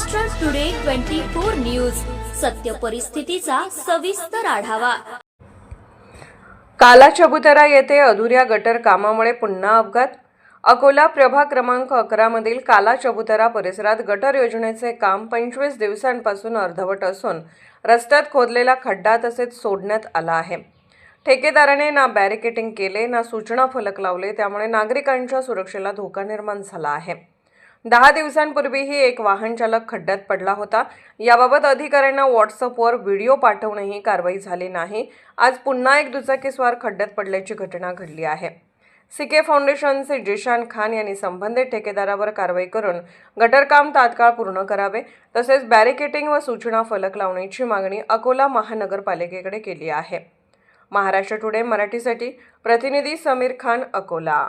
Maharashtra today 24 news, सत्य परिस्थितीचा सविस्तर आढावा। काला चबुतरा येथे अधुऱ्या गटर कामामुळे पुन्हा अपघात। अकोला प्रभाग क्रमांक 11 मधील काला चबुतरा परिसरात गटर योजनेचे काम 25 दिवसांपासून अर्धवट असून रस्त्यात खोदलेला खड्डा तसेच सोडण्यात आला आहे। ठेकेदाराने ना बॅरिकेडिंग केले ना सूचना फलक लावले, त्यामुळे नागरिकांच्या सुरक्षेला धोका निर्माण झाला आहे। 10 दिवसांपूर्वीही एक वाहन चालक खड्ड्यात पडला होता। याबाबत अधिकाऱ्यांना व्हॉट्सअपवर व्हिडिओ पाठवूनही कारवाई झाली नाही। आज पुन्हा एक दुचाकीस्वार खड्ड्यात पडल्याची घटना घडली आहे। सीके फाउंडेशनचे जिशान खान यांनी संबंधित ठेकेदारावर कारवाई करून गटर काम तात्काळ पूर्ण करावे, तसेच बॅरिकेडिंग व सूचना फलक लावण्याची मागणी अकोला महानगरपालिकेकडे केली आहे। महाराष्ट्र टुडे मराठीसाठी प्रतिनिधी समीर खान, अकोला।